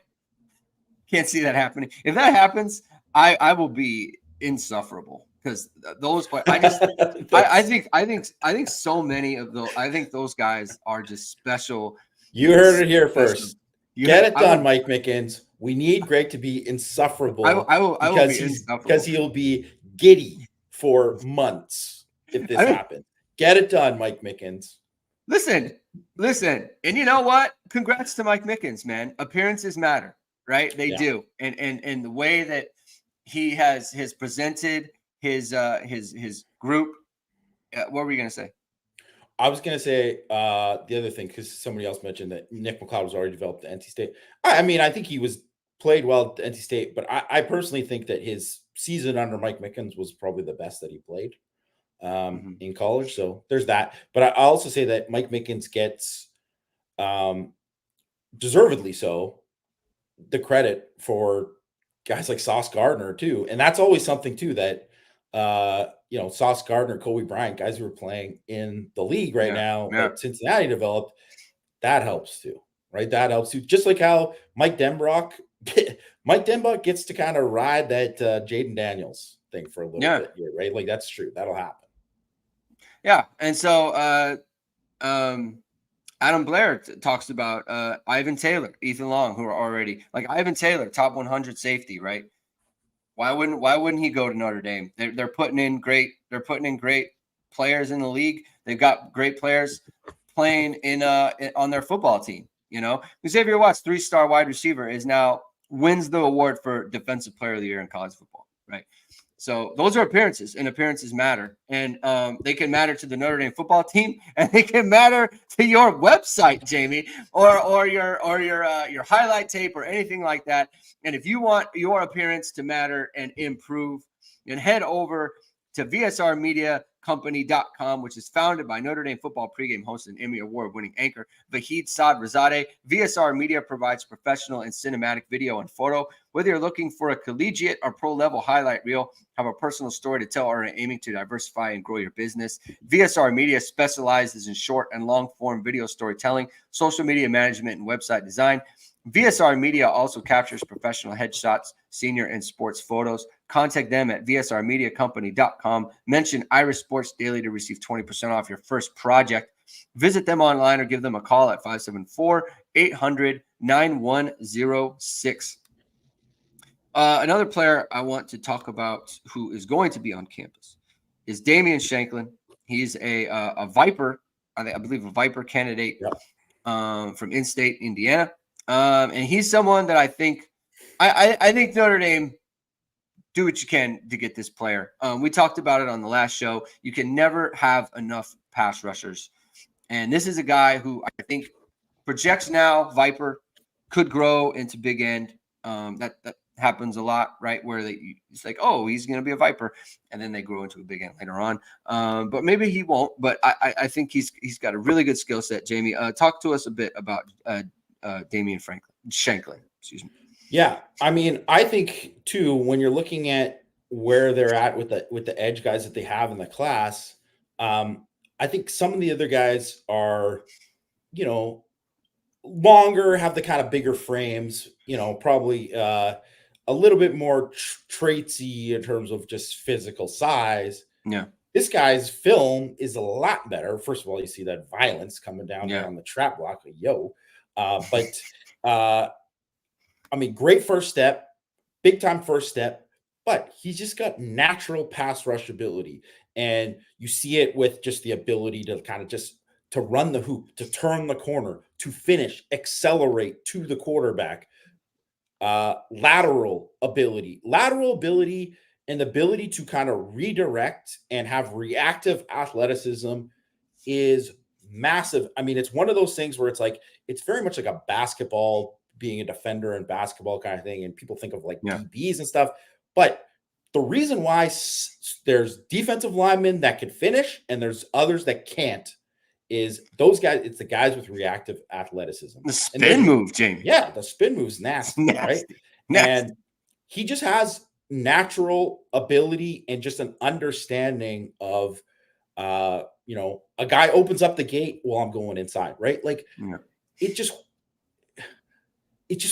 see that happening. If that happens, I will be insufferable, because those. I think so many of those. I think those guys are just special. You heard it here first. Get it done, Mike Mickens. We need Greg to be insufferable. I will be insufferable because he'll be giddy for months if this happened. Get it done, Mike Mickens. Listen, and you know what? Congrats to Mike Mickens, man. Appearances matter, right? They do, and the way that he has presented his group. What were you gonna say? I was gonna say the other thing, because somebody else mentioned that Nick McLeod was already developed at NC State. I mean, I think he played well at NC State, but I personally think that his season under Mike Mickens was probably the best that he played in college. So there's that. But I also say that Mike Mickens gets deservedly so the credit for guys like Sauce Gardner too. And that's always something too that Sauce Gardner, Kobe Bryant, guys who are playing in the league right now that Cincinnati developed, that helps too, right? That helps too. Just like how Mike Denbrock gets to kind of ride that Jaden Daniels thing for a little bit here, right? Like that's true. That'll happen. Yeah. And so Adam Blair talks about Ivan Taylor, Ethan Long, who are already like Ivan Taylor, top 100 safety, right? Why wouldn't he go to Notre Dame? They're putting in great players in the league. They've got great players playing on their football team. Xavier Watts, 3-star wide receiver, wins the award for Defensive Player of the Year in college football, right? So those are appearances, and appearances matter, and they can matter to the Notre Dame football team, and they can matter to your website, Jamie, or your highlight tape or anything like that. And if you want your appearance to matter and improve, then head over to VSRMediaCompany.com, which is founded by Notre Dame football pregame host and Emmy Award-winning anchor Vahid Sadrazadeh. VSR Media provides professional and cinematic video and photo. Whether you're looking for a collegiate or pro-level highlight reel, have a personal story to tell, or are aiming to diversify and grow your business, VSR Media specializes in short and long-form video storytelling, social media management, and website design. VSR Media also captures professional headshots, senior and sports photos. Contact them at VSRMediaCompany.com. Mention Irish Sports Daily to receive 20% off your first project. Visit them online or give them a call at 574-800-9106. Another player I want to talk about who is going to be on campus is Damian Shanklin. He's a Viper, I believe a Viper candidate from in-state Indiana. And he's someone that I think Notre Dame, do what you can to get this player. We talked about it on the last show. You can never have enough pass rushers. And this is a guy who I think projects now, Viper, could grow into big end. That happens a lot, right? Where it's like, oh, he's going to be a Viper. And then they grow into a big end later on. But maybe he won't. But I think he's got a really good skill set, Jamie. Talk to us a bit about Damian Shanklin, excuse me. Yeah, I mean, I think too, when you're looking at where they're at with the edge guys that they have in the class, I think some of the other guys are, longer, have the kind of bigger frames, probably a little bit more traitsy in terms of just physical size. Yeah. This guy's film is a lot better. First of all, you see that violence coming down there on the trap block. I mean, great first step, big time first step, but he's just got natural pass rush ability. And you see it with just the ability to kind of just to run the hoop, to turn the corner, to finish, accelerate to the quarterback. Lateral ability, and the ability to kind of redirect and have reactive athleticism is massive. I mean, it's one of those things where it's very much like a basketball, being a defender in basketball kind of thing. And people think of like DBs and stuff, but the reason why there's defensive linemen that can finish and there's others that can't is those guys. It's the guys with reactive athleticism. The spin move, Jamie. Yeah. The spin move's nasty. Right? And he just has natural ability and just an understanding of, a guy opens up the gate while I'm going inside, right? Like it's just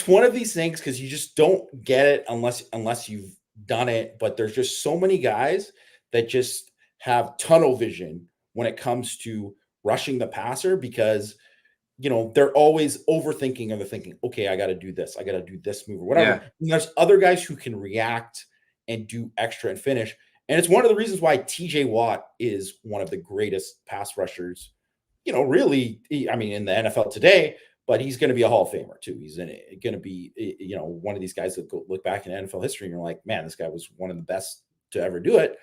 one of these things, because you just don't get it unless you've done it. But there's just so many guys that just have tunnel vision when it comes to rushing the passer, because they're always overthinking, and they're thinking, okay, I got to do this, move or whatever. And there's other guys who can react and do extra and finish. And it's one of the reasons why TJ Watt is one of the greatest pass rushers, really, I mean, in the NFL today, but he's going to be a Hall of Famer too. He's going to be, one of these guys that look back in NFL history and you're like, man, this guy was one of the best to ever do it.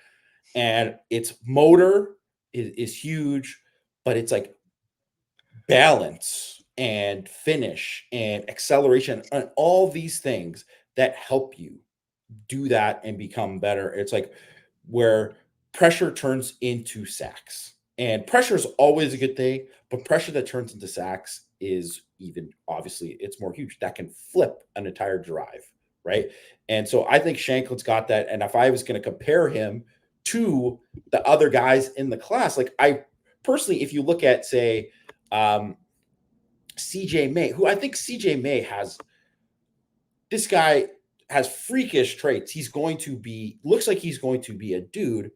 And its motor is huge, but it's like balance and finish and acceleration and all these things that help you do that and become better. It's like where pressure turns into sacks. And pressure is always a good thing, but pressure that turns into sacks is even, obviously, it's more huge. That can flip an entire drive, right? And so I think Shanklin's got that. And if I was going to compare him to the other guys in the class, like I personally, if you look at, say, CJ May, who I think CJ May has, this guy has freakish traits. Looks like he's going to be a dude,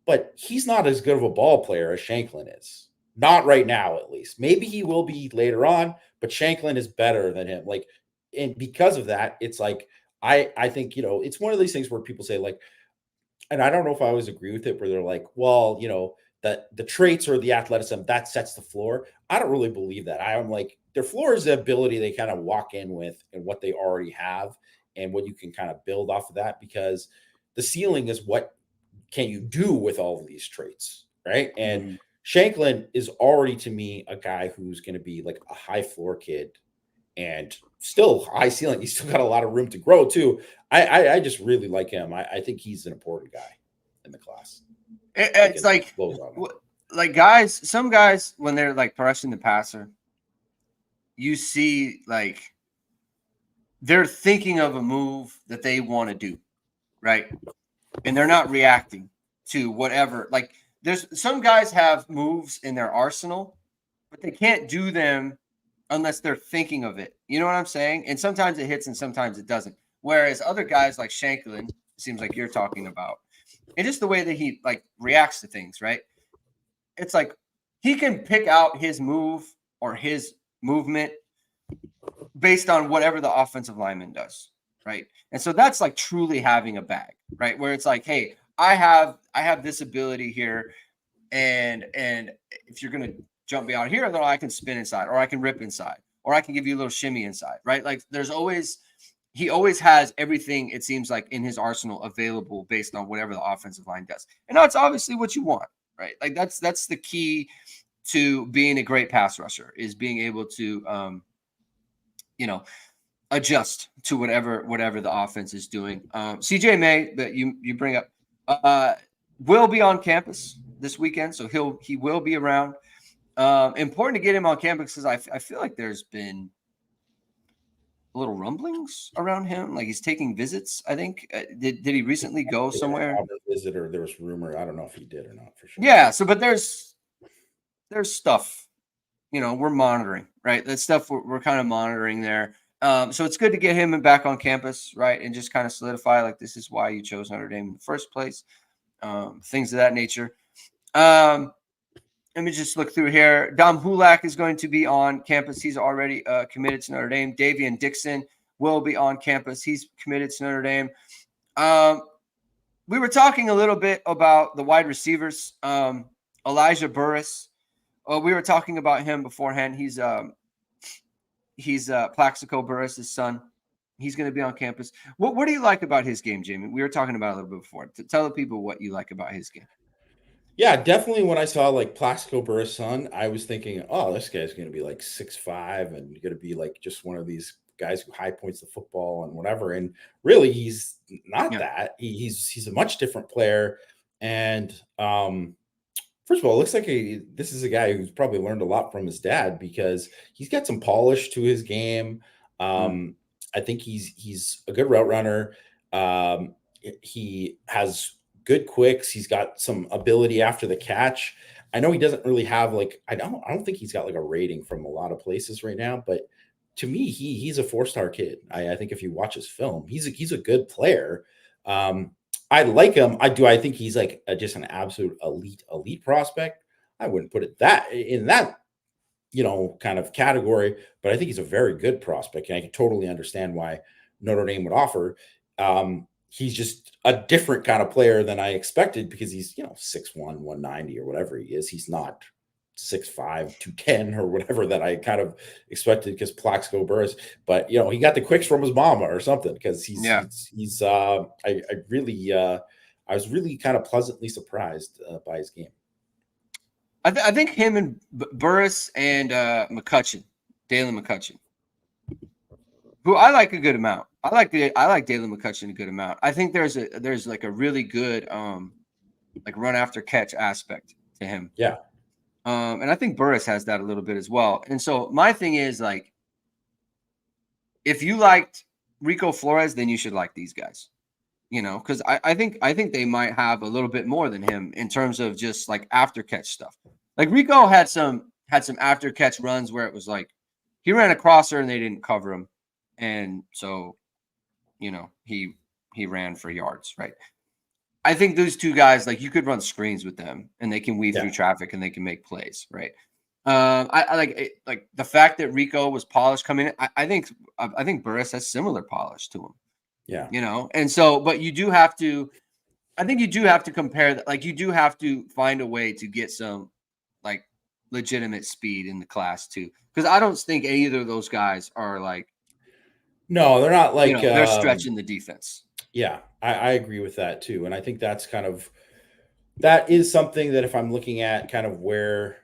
but he's not as good of a ball player as Shanklin is. Not right now, at least. Maybe he will be later on, but Shanklin is better than him. Like, and because of that, it's like, I think, it's one of these things where people say, like, and I don't know if I always agree with it, where they're like, well, that the traits or the athleticism that sets the floor. I don't really believe that. I'm like, their floor is the ability they kind of walk in with and what they already have and what you can kind of build off of that, because the ceiling is what can you do with all of these traits, right? And Shanklin is already, to me, a guy who's going to be like a high floor kid and still high ceiling. He's still got a lot of room to grow too. I just really like him. I think he's an important guy in the class. It's like guys, some guys, when they're like rushing the passer, you see like they're thinking of a move that they want to do, right? And they're not reacting to whatever. Like, there's some guys have moves in their arsenal, but they can't do them unless they're thinking of it. You know what I'm saying? And sometimes it hits and sometimes it doesn't. Whereas other guys like Shanklin, seems like you're talking about, and just the way that he like reacts to things, right? It's like he can pick out his move or his movement based on whatever the offensive lineman does, right? And so that's like truly having a bag, right? Where it's like, hey, I have this ability here, and if you're gonna jump me out here, then I can spin inside, or I can rip inside, or I can give you a little shimmy inside, right? Like he always has everything, it seems like, in his arsenal available based on whatever the offensive line does. And that's obviously what you want, right? Like that's the key to being a great pass rusher, is being able to adjust to whatever the offense is doing. CJ May, that you bring up, will be on campus this weekend, so he will be around. Important to get him on campus because I feel like there's been a little rumblings around him, like he's taking visits. I think did he recently go somewhere? Visit, or there was rumor. I don't know if he did or not for sure. Yeah, so but there's stuff, we're monitoring, right? That stuff we're kind of monitoring there. So it's good to get him back on campus, right? And just kind of solidify, like, this is why you chose Notre Dame in the first place. Things of that nature. Let me just look through here. Dom Hulak is going to be on campus. He's already committed to Notre Dame. Davian Dixon will be on campus. He's committed to Notre Dame. We were talking a little bit about the wide receivers. Elijah Burris. We were talking about him beforehand. He's Plaxico Burris' son. He's going to be on campus. What do you like about his game, Jamie? We were talking about it a little bit before. Tell the people what you like about his game. Yeah, definitely. When I saw like Plaxico Burris' son, I was thinking, oh, this guy's going to be like 6'5" and going to be like just one of these guys who high points the football and whatever. And really, he's not that. He's a much different player. And first of all, it looks like this is a guy who's probably learned a lot from his dad, because he's got some polish to his game. I think he's a good route runner. He has good quicks. He's got some ability after the catch. I know he doesn't really have I don't think he's got like a rating from a lot of places right now, but to me, he's a 4-star kid. I think if you watch his film, he's a good player. I like him. I think he's like just an absolute elite prospect. I wouldn't put it in that kind of category, but I think he's a very good prospect, and I can totally understand why Notre Dame would offer. he's just a different kind of player than I expected because he's, 6'1", 190 or whatever he is. He's not 6'5", 210 or whatever that I kind of expected because Plaxico Burress, but he got the quicks from his mama or something because I was really kind of pleasantly surprised by his game. I think him and Burress and McCutcheon, Dalen McCutcheon, who I like a good amount. I like Dalen McCutcheon a good amount. I think there's like a really good like run after catch aspect to him. Yeah. And I think Burress has that a little bit as well. And so my thing is, like, if you liked Rico Flores, then you should like these guys. Because I think they might have a little bit more than him in terms of just like after catch stuff. Like Rico had some after catch runs where it was like he ran a crosser and they didn't cover him, and so he ran for yards, right? I think those two guys, like, you could run screens with them and they can weave through traffic and they can make plays, right? I like the fact that Rico was polished coming in. I think Burress has similar polish to him. Yeah. And so, but you do have to, I think you do have to compare that. Like, you do have to find a way to get some like legitimate speed in the class too. Because I don't think either of those guys are like, no, they're not like, they're stretching the defense. Yeah, I agree with that too. And I think that is something that if I'm looking at kind of where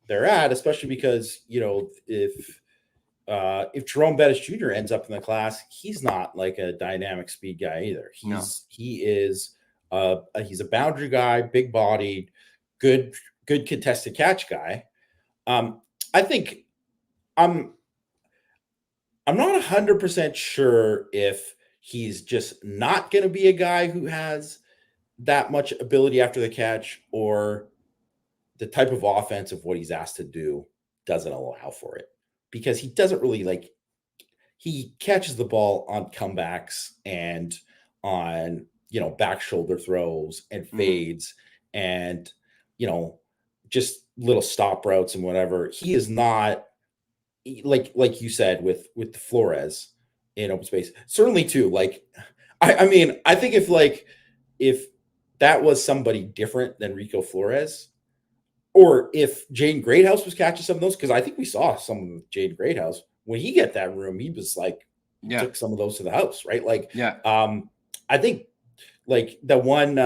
they're at, especially because, if Jerome Bettis Jr. ends up in the class, he's not like a dynamic speed guy either. He's a boundary guy, big bodied, good contested catch guy. I think I'm not 100% sure if he's just not going to be a guy who has that much ability after the catch, or the type of offense of what he's asked to do doesn't allow for it, because he doesn't really he catches the ball on comebacks and on, back shoulder throws and fades and, just little stop routes and whatever. He is not like you said with Flores in open space. Certainly too. I mean, I think if that was somebody different than Rico Flores, or if Jaden Greathouse was catching some of those, because I think we saw some of Jaden Greathouse when he got that room, he was took some of those to the house, right? I think the one,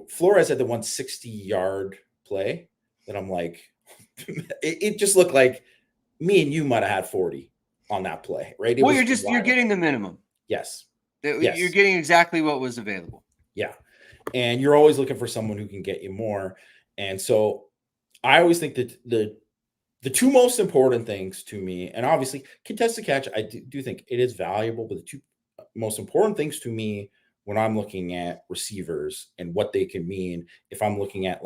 Flores had the 160-yard play that I'm like, it just looked like me and you might have had 40 on that play, right? Well, you're getting the minimum. Yes. You're getting exactly what was available. Yeah. And you're always looking for someone who can get you more. And so I always think that the two most important things to me, and obviously contested catch, I do think it is valuable, but the two most important things to me when I'm looking at receivers and what they can mean, if I'm looking at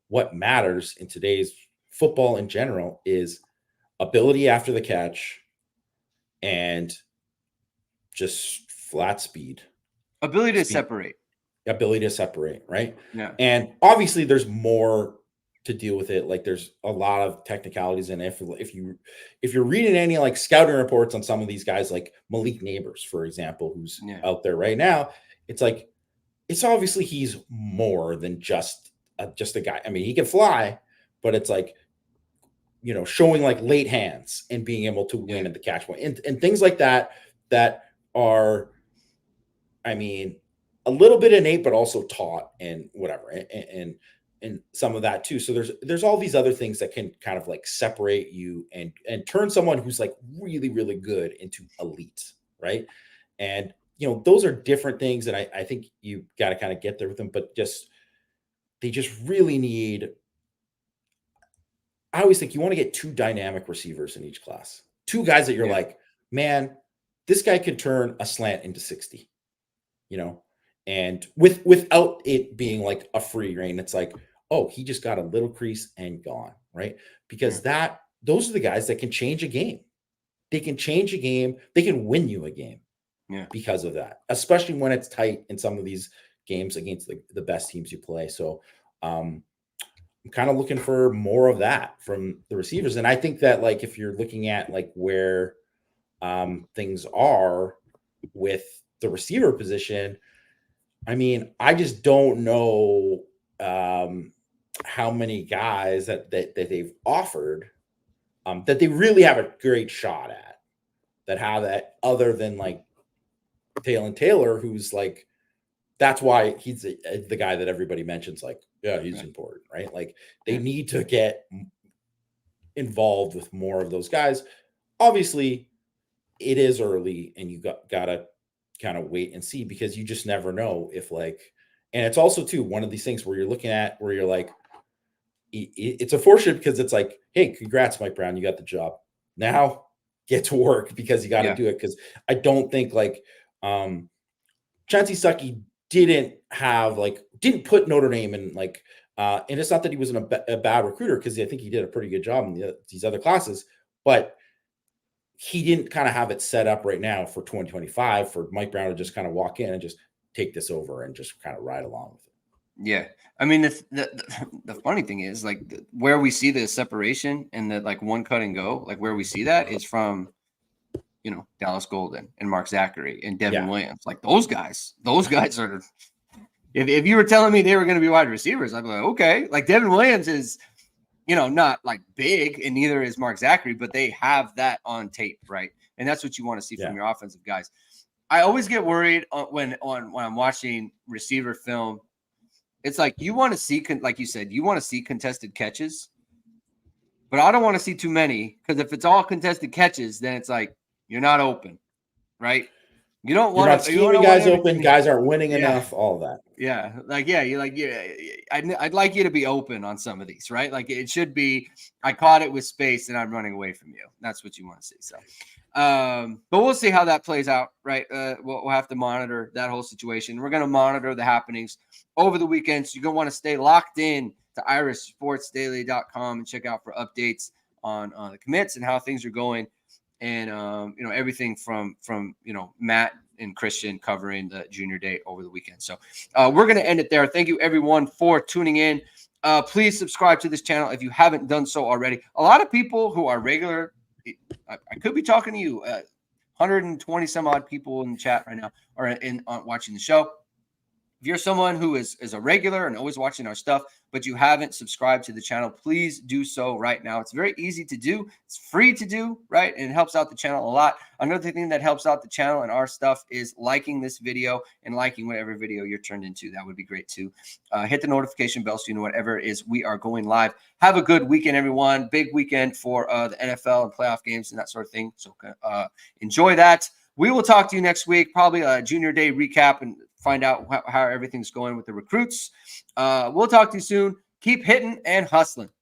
what matters in today's football in general, is ability after the catch and just flat speed. Ability to separate. Right? Yeah. And obviously there's more to deal with it. There's a lot of technicalities in it. If you're reading any scouting reports on some of these guys, like Malik Neighbors, for example, who's out there right now, it's obviously he's more than just a guy. I mean, he can fly, but it's showing late hands and being able to win at the catch point and things like that are, I mean, a little bit innate, but also taught and whatever. And some of that too. So there's all these other things that can kind of separate you and turn someone who's really, really good into elite. Right. And, those are different things. And I think you got to kind of get there with them, but they just really need, I always think you want to get two dynamic receivers in each class, two guys that you're man, this guy could turn a slant into 60, and without it being a free reign. It's oh, he just got a little crease and gone, right? Because those are the guys that can change a game. They can change a game. They can win you a game because of that, especially when it's tight in some of these games against the best teams you play. So I'm kind of looking for more of that from the receivers. And I think that if you're looking at where things are with the receiver position, I mean, I just don't know how many guys that they've offered that they really have a great shot at, that have that, other than like Taylor, who's like, that's why he's the guy that everybody mentions, like, yeah, he's important, right? Like, they need to get involved with more of those guys. Obviously, it is early, and you gotta kind of wait and see, because you just never know if, like, and it's also too one of these things where you're looking at where you're like, it's unfortunate because it's like, hey, congrats, Mike Brown, you got the job. Now get to work, because you got to do it. Because I don't think like Chauncey Stuckey didn't put Notre Dame in like, and it's not that he wasn't a bad recruiter, because I think he did a pretty good job in these other classes, but he didn't kind of have it set up right now for 2025 for Mike Brown to just kind of walk in and just take this over and just kind of ride along with it. Yeah. I mean, the funny thing is, like, where we see the separation and the like one cut and go, like where we see that is from, you know, Dallas Golden and Mark Zachary and Devin Williams. Like those guys are, if you were telling me they were going to be wide receivers, I'd be like, okay. Like Devin Williams is, you know, not like big, and neither is Mark Zachary, but they have that on tape, right? And that's what you want to see from your offensive guys. I always get worried when I'm watching receiver film. It's like you want to see, like you said, you want to see contested catches, but I don't want to see too many, because if it's all contested catches, then it's like you're not open, right? You don't want to scheming guys open. Guys aren't winning enough. All of that. Yeah, like you're like, I'd like you to be open on some of these, right? Like it should be, I caught it with space and I'm running away from you. That's what you want to see. So, but we'll see how that plays out, right? We'll have to monitor that whole situation. We're going to monitor the happenings over the weekend. So you're going to want to stay locked in to irisportsdaily.com and check out for updates on the commits and how things are going. And, you know, everything from, you know, Matt and Christian covering the junior day over the weekend. So we're going to end it there. Thank you, everyone, for tuning in. Please subscribe to this channel if you haven't done so already. A lot of people who are regular, I could be talking to you, 120 some odd people in the chat right now are watching the show. If you're someone who is a regular and always watching our stuff, but you haven't subscribed to the channel, please do so right now. It's very easy to do. It's free to do, right? And it helps out the channel a lot. Another thing that helps out the channel and our stuff is liking this video and liking whatever video you're turned into. That would be great too. Hit the notification bell so you know whatever it is we are going live. Have a good weekend, everyone. Big weekend for the NFL and playoff games and that sort of thing. So enjoy that. We will talk to you next week, probably a junior day recap, and find out how everything's going with the recruits. We'll talk to you soon. Keep hitting and hustling.